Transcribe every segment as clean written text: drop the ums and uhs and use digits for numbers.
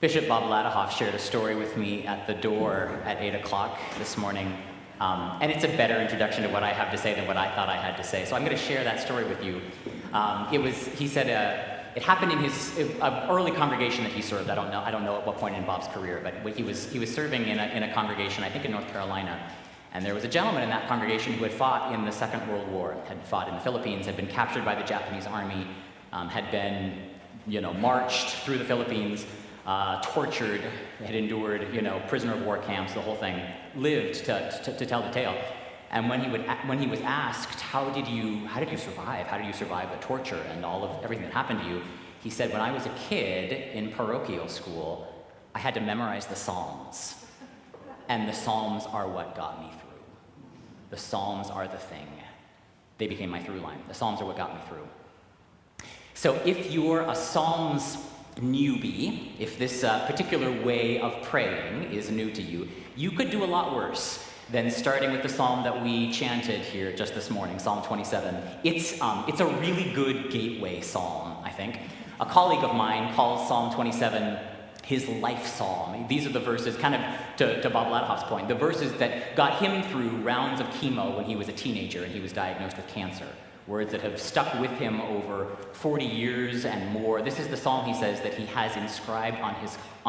Bishop Bob Ladahoff shared a story with me at the door at 8 o'clock this morning, and it's a better introduction to what I have to say than what I thought I had to say, so I'm going to share that story with you. He said it happened in his early congregation that he served. I don't know at what point in Bob's career, but he was serving in a congregation, I think in North Carolina, and there was a gentleman in that congregation who had fought in the Second World War, had fought in the Philippines, had been captured by the Japanese army, had been, marched through the Philippines, tortured, had endured, prisoner of war camps, the whole thing, lived to tell the tale. And when he was asked, how did you survive? How did you survive the torture and everything that happened to you? He said, when I was a kid in parochial school, I had to memorize the Psalms. And the Psalms are what got me through. The Psalms are the thing. They became my through line. The Psalms are what got me through. So if you're a Psalms newbie, if this particular way of praying is new to you, you could do a lot worse than starting with the psalm that we chanted here just this morning, Psalm 27. It's a really good gateway psalm, I think. A colleague of mine calls Psalm 27 his life psalm. These are the verses, kind of to Bob Ladahoff's point, the verses that got him through rounds of chemo when he was a teenager and he was diagnosed with cancer. Words that have stuck with him over 40 years and more. This is the psalm, he says, that he has inscribed on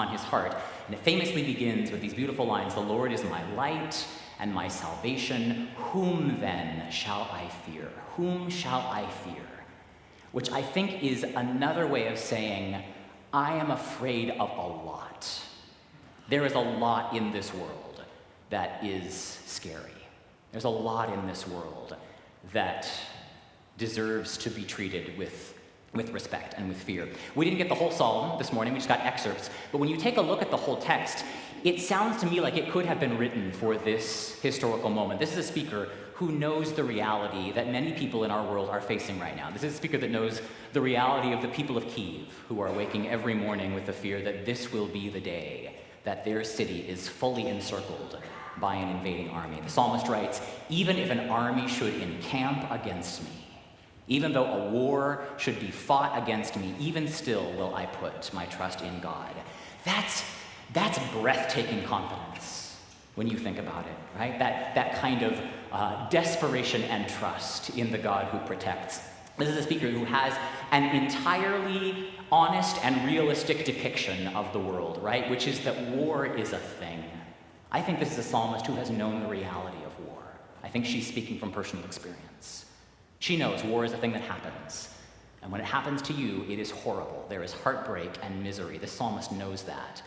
his heart. And it famously begins with these beautiful lines, "The Lord is my light and my salvation. Whom then shall I fear? Whom shall I fear?" Which I think is another way of saying, I am afraid of a lot. There is a lot in this world that is scary. There's a lot in this world that deserves to be treated with respect and with fear. We didn't get the whole psalm this morning, we just got excerpts, but when you take a look at the whole text, it sounds to me like it could have been written for this historical moment. This is a speaker who knows the reality that many people in our world are facing right now. This is a speaker that knows the reality of the people of Kyiv, who are waking every morning with the fear that this will be the day that their city is fully encircled by an invading army. The psalmist writes, "Even if an army should encamp against me, even though a war should be fought against me, even still will I put my trust in God." That's breathtaking confidence when you think about it, right? That kind of desperation and trust in the God who protects. This is a speaker who has an entirely honest and realistic depiction of the world, right? Which is that war is a thing. I think this is a psalmist who has known the reality of war. I think she's speaking from personal experience. She knows war is a thing that happens. And when it happens to you, it is horrible. There is heartbreak and misery. The psalmist knows that.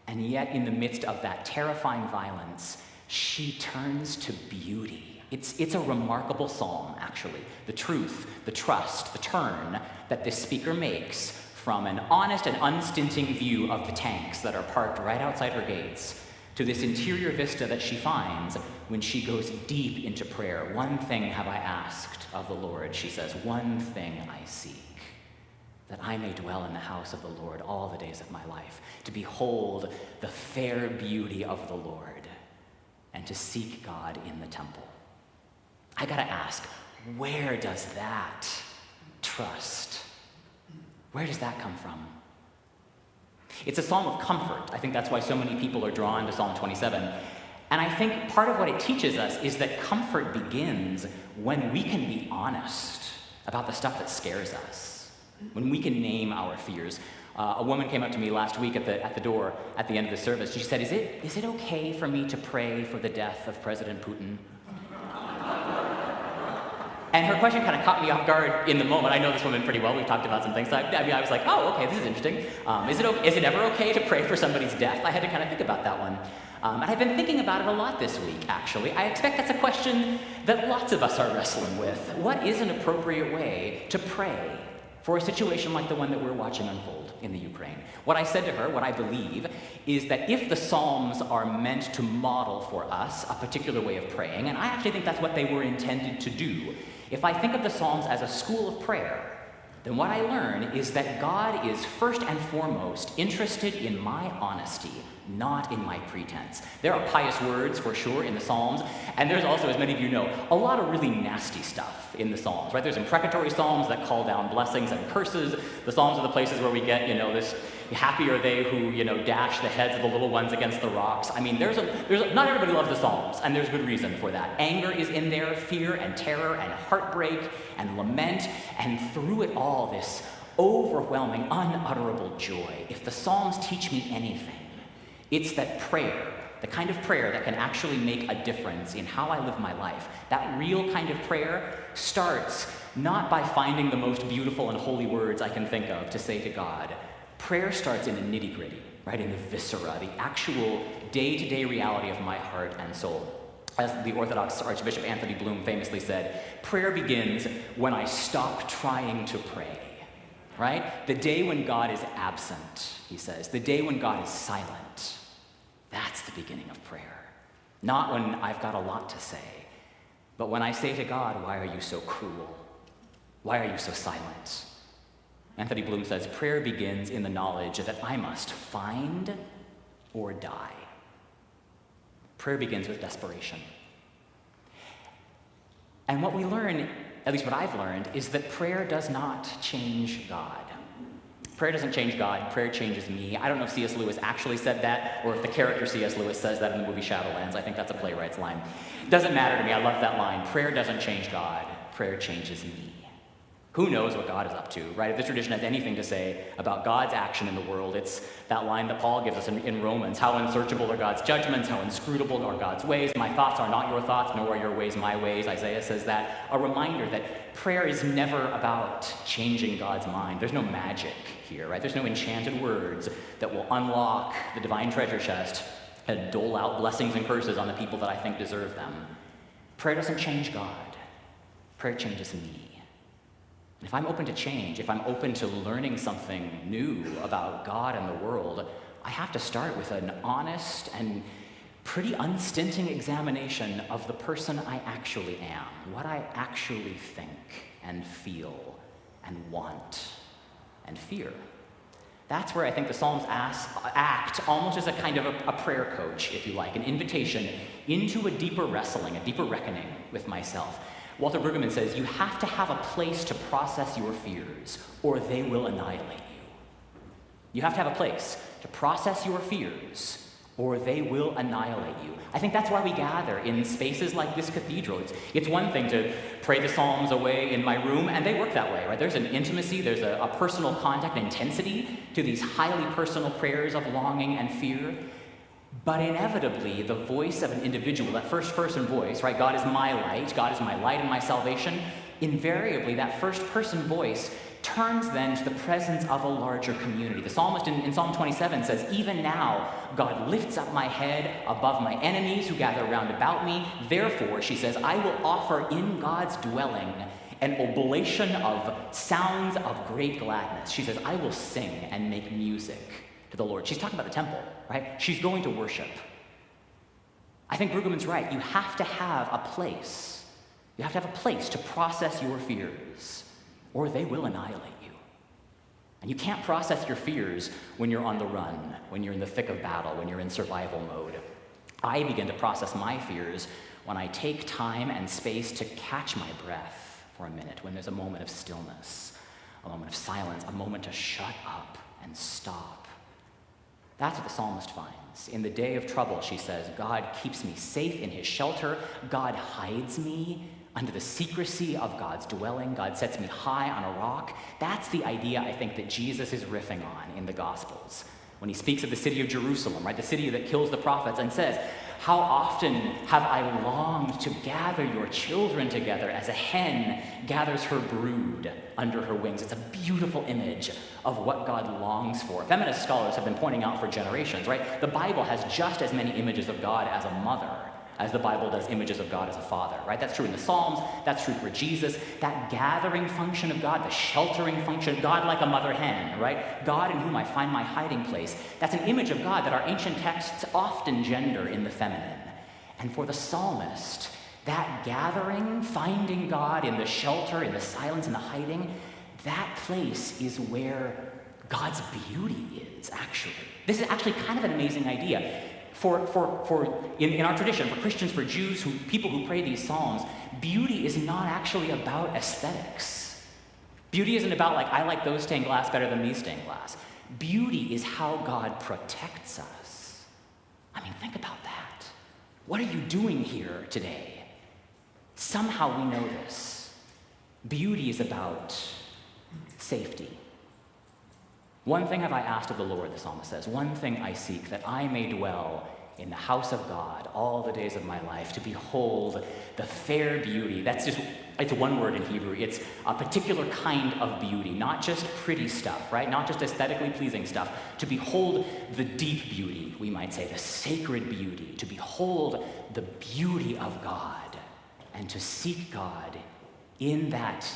And yet, in the midst of that terrifying violence, she turns to beauty. It's a remarkable psalm, actually. The truth, the trust, the turn that this speaker makes from an honest and unstinting view of the tanks that are parked right outside her gates to this interior vista that she finds when she goes deep into prayer. "One thing have I asked of the Lord," she says, "one thing I seek, that I may dwell in the house of the Lord all the days of my life, to behold the fair beauty of the Lord, and to seek God in the temple." I gotta ask, where does that trust, where does that come from? It's a psalm of comfort. I think that's why so many people are drawn to Psalm 27. And I think part of what it teaches us is that comfort begins when we can be honest about the stuff that scares us, when we can name our fears. A woman came up to me last week at the door at the end of the service. She said, is it okay for me to pray for the death of President Putin? And her question kind of caught me off guard in the moment. I know this woman pretty well. We've talked about some things. I was like, oh, okay, this is interesting. Is it ever okay to pray for somebody's death? I had to kind of think about that one. And I've been thinking about it a lot this week, actually. I expect that's a question that lots of us are wrestling with. What is an appropriate way to pray for a situation like the one that we're watching unfold in the Ukraine? What I said to her, what I believe, is that if the Psalms are meant to model for us a particular way of praying, and I actually think that's what they were intended to do, if I think of the Psalms as a school of prayer, then what I learn is that God is first and foremost interested in my honesty not in my pretense. There are pious words, for sure, in the Psalms, and there's also, as many of you know, a lot of really nasty stuff in the Psalms, right? There's imprecatory Psalms that call down blessings and curses. The Psalms are the places where we get, this happy are they who, dash the heads of the little ones against the rocks. I mean, not everybody loves the Psalms, and there's good reason for that. Anger is in there, fear and terror and heartbreak and lament, and through it all, this overwhelming, unutterable joy. If the Psalms teach me anything, it's that prayer, the kind of prayer that can actually make a difference in how I live my life, that real kind of prayer starts not by finding the most beautiful and holy words I can think of to say to God. Prayer starts in the nitty-gritty, right, in the viscera, the actual day-to-day reality of my heart and soul. As the Orthodox Archbishop Anthony Bloom famously said, prayer begins when I stop trying to pray, right? The day when God is absent, he says, the day when God is silent, that's the beginning of prayer. Not when I've got a lot to say, but when I say to God, why are you so cruel? Why are you so silent? Anthony Bloom says, prayer begins in the knowledge that I must find or die. Prayer begins with desperation. And what we learn, at least what I've learned, is that prayer does not change God. Prayer doesn't change God, prayer changes me. I don't know if C.S. Lewis actually said that, or if the character C.S. Lewis says that in the movie Shadowlands. I think that's a playwright's line. It doesn't matter to me, I love that line. Prayer doesn't change God, prayer changes me. Who knows what God is up to, right? If this tradition has anything to say about God's action in the world, it's that line that Paul gives us in Romans. How unsearchable are God's judgments, how inscrutable are God's ways. My thoughts are not your thoughts, nor are your ways my ways. Isaiah says that. A reminder that prayer is never about changing God's mind. There's no magic here, right? There's no enchanted words that will unlock the divine treasure chest and dole out blessings and curses on the people that I think deserve them. Prayer doesn't change God. Prayer changes me. And if I'm open to change, if I'm open to learning something new about God and the world, I have to start with an honest and pretty unstinting examination of the person I actually am, what I actually think and feel and want and fear. That's where I think the Psalms act almost as a kind of a prayer coach, if you like, an invitation into a deeper wrestling, a deeper reckoning with myself. Walter Brueggemann says, you have to have a place to process your fears, or they will annihilate you. You have to have a place to process your fears, or they will annihilate you. I think that's why we gather in spaces like this cathedral. It's one thing to pray the Psalms away in my room, and they work that way, right? There's an intimacy, there's a personal contact, intensity to these highly personal prayers of longing and fear. But inevitably, the voice of an individual, that first-person voice, right? God is my light and my salvation. Invariably, that first-person voice turns then to the presence of a larger community. The psalmist in Psalm 27 says, even now, God lifts up my head above my enemies who gather round about me. Therefore, she says, I will offer in God's dwelling an oblation of sounds of great gladness. She says, I will sing and make music to the Lord. She's talking about the temple, right? She's going to worship. I think Brueggemann's right. You have to have a place. You have to have a place to process your fears, or they will annihilate you. And you can't process your fears when you're on the run, when you're in the thick of battle, when you're in survival mode. I begin to process my fears when I take time and space to catch my breath for a minute, when there's a moment of stillness, a moment of silence, a moment to shut up and stop. That's what the psalmist finds. In the day of trouble, she says, God keeps me safe in his shelter. God hides me under the secrecy of God's dwelling. God sets me high on a rock. That's the idea, I think, that Jesus is riffing on in the Gospels. When he speaks of the city of Jerusalem, right, the city that kills the prophets, and says, how often have I longed to gather your children together as a hen gathers her brood under her wings. It's a beautiful image of what God longs for. Feminist scholars have been pointing out for generations, right? The Bible has just as many images of God as a mother as the Bible does images of God as a father, right? That's true in the Psalms, that's true for Jesus. That gathering function of God, the sheltering function, God like a mother hen, right? God in whom I find my hiding place. That's an image of God that our ancient texts often gender in the feminine. And for the psalmist, that gathering, finding God in the shelter, in the silence, in the hiding, that place is where God's beauty is, actually. This is actually kind of an amazing idea. In our tradition, for Christians, for Jews, people who pray these psalms, beauty is not actually about aesthetics. Beauty isn't about I like those stained glass better than these stained glass. Beauty is how God protects us. I mean, think about that. What are you doing here today? Somehow we know this. Beauty is about safety. One thing have I asked of the Lord, the psalmist says, one thing I seek, that I may dwell in the house of God all the days of my life, to behold the fair beauty. It's one word in Hebrew. It's a particular kind of beauty, not just pretty stuff, right? Not just aesthetically pleasing stuff. To behold the deep beauty, we might say, the sacred beauty, to behold the beauty of God, and to seek God in that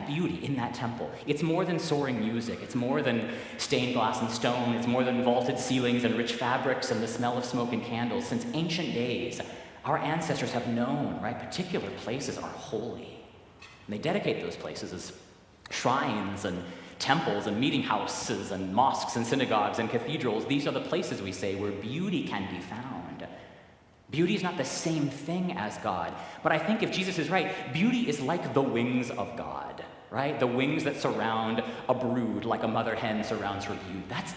beauty, in that temple. It's more than soaring music. It's more than stained glass and stone. It's more than vaulted ceilings and rich fabrics and the smell of smoke and candles. Since ancient days, our ancestors have known, right, particular places are holy. And they dedicate those places as shrines and temples and meeting houses and mosques and synagogues and cathedrals. These are the places, we say, where beauty can be found. Beauty is not the same thing as God. But I think if Jesus is right, beauty is like the wings of God, right? The wings that surround a brood like a mother hen surrounds her brood. That's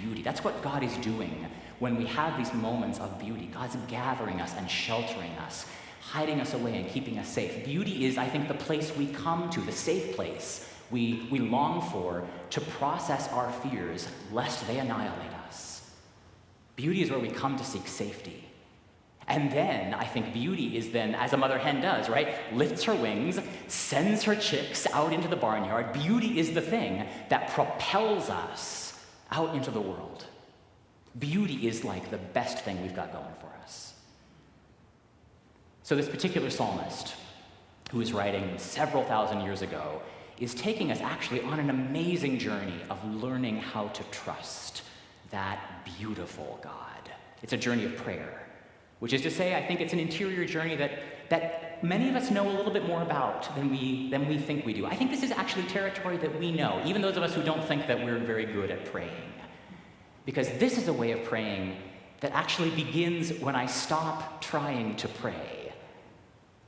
beauty. That's what God is doing when we have these moments of beauty. God's gathering us and sheltering us, hiding us away and keeping us safe. Beauty is, I think, the place we come to, the safe place we long for to process our fears lest they annihilate us. Beauty is where we come to seek safety. And then, I think beauty is then, as a mother hen does, right? Lifts her wings, sends her chicks out into the barnyard. Beauty is the thing that propels us out into the world. Beauty is like the best thing we've got going for us. So this particular psalmist, who is writing several thousand years ago, is taking us actually on an amazing journey of learning how to trust that beautiful God. It's a journey of prayer. Which is to say, I think it's an interior journey that many of us know a little bit more about than we think we do. I think this is actually territory that we know, even those of us who don't think that we're very good at praying. Because this is a way of praying that actually begins when I stop trying to pray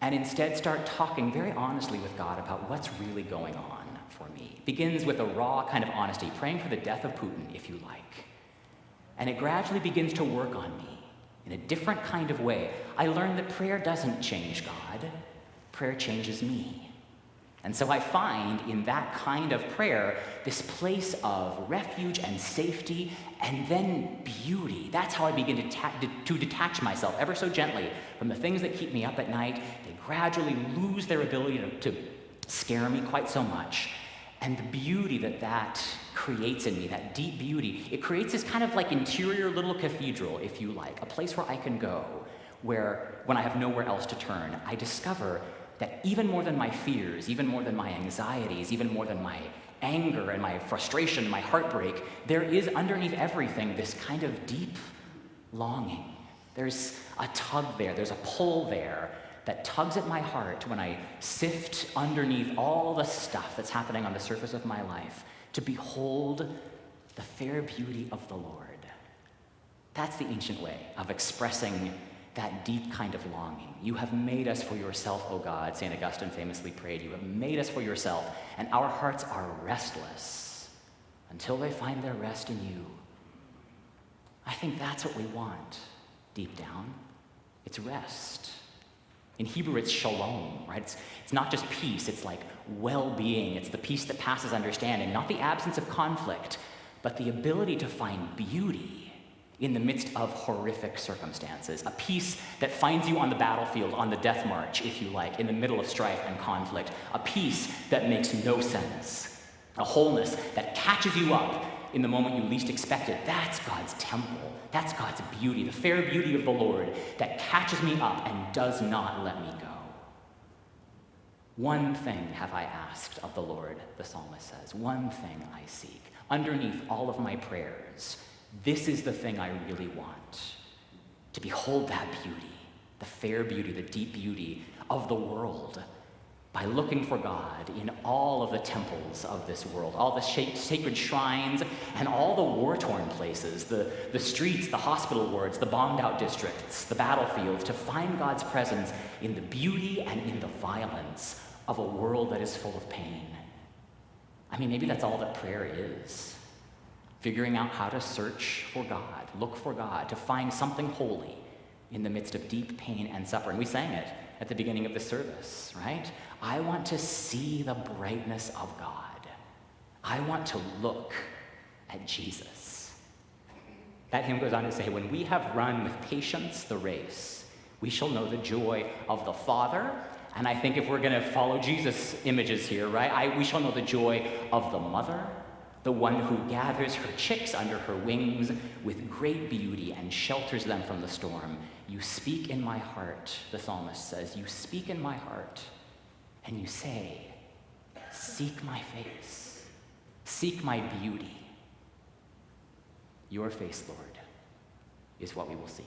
and instead start talking very honestly with God about what's really going on for me. It begins with a raw kind of honesty, praying for the death of Putin, if you like. And it gradually begins to work on me. In a different kind of way. I learned that prayer doesn't change God, prayer changes me. And so I find in that kind of prayer this place of refuge and safety and then beauty. That's how I begin to detach myself ever so gently from the things that keep me up at night. They gradually lose their ability to scare me quite so much. And the beauty that creates in me, that deep beauty, it creates this kind of interior little cathedral, if you like, a place where I can go, where when I have nowhere else to turn, I discover that even more than my fears, even more than my anxieties, even more than my anger and my frustration, my heartbreak, there is underneath everything this kind of deep longing. There's a tug there, there's a pull there, that tugs at my heart when I sift underneath all the stuff that's happening on the surface of my life to behold the fair beauty of the Lord. That's the ancient way of expressing that deep kind of longing. You have made us for yourself, O God, St. Augustine famously prayed. You have made us for yourself, and our hearts are restless until they find their rest in you. I think that's what we want deep down. It's rest. In Hebrew, it's shalom, right? It's not just peace, it's like well-being. It's the peace that passes understanding, not the absence of conflict, but the ability to find beauty in the midst of horrific circumstances. A peace that finds you on the battlefield, on the death march, if you like, in the middle of strife and conflict. A peace that makes no sense. A wholeness that catches you up in the moment you least expect it. That's God's temple. That's God's beauty, the fair beauty of the Lord that catches me up and does not let me go. One thing have I asked of the Lord, the psalmist says. One thing I seek. Underneath all of my prayers, this is the thing I really want. To behold that beauty, the fair beauty, the deep beauty of the world. by looking for God in all of the temples of this world, all the sacred shrines and all the war-torn places, the streets, the hospital wards, the bombed-out districts, the battlefields, to find God's presence in the beauty and in the violence of a world that is full of pain. I mean, maybe that's all that prayer is. Figuring out how to search for God, look for God, to find something holy in the midst of deep pain and suffering. We sang it at the beginning of the service, right? I want to see the brightness of God. I want to look at Jesus. That hymn goes on to say, when we have run with patience the race, we shall know the joy of the Father. And I think if we're going to follow Jesus' images here, right, we shall know the joy of the mother, the one who gathers her chicks under her wings with great beauty and shelters them from the storm. You speak in my heart, the psalmist says, you speak in my heart, and you say, seek my face, seek my beauty. Your face, Lord, is what we will seek.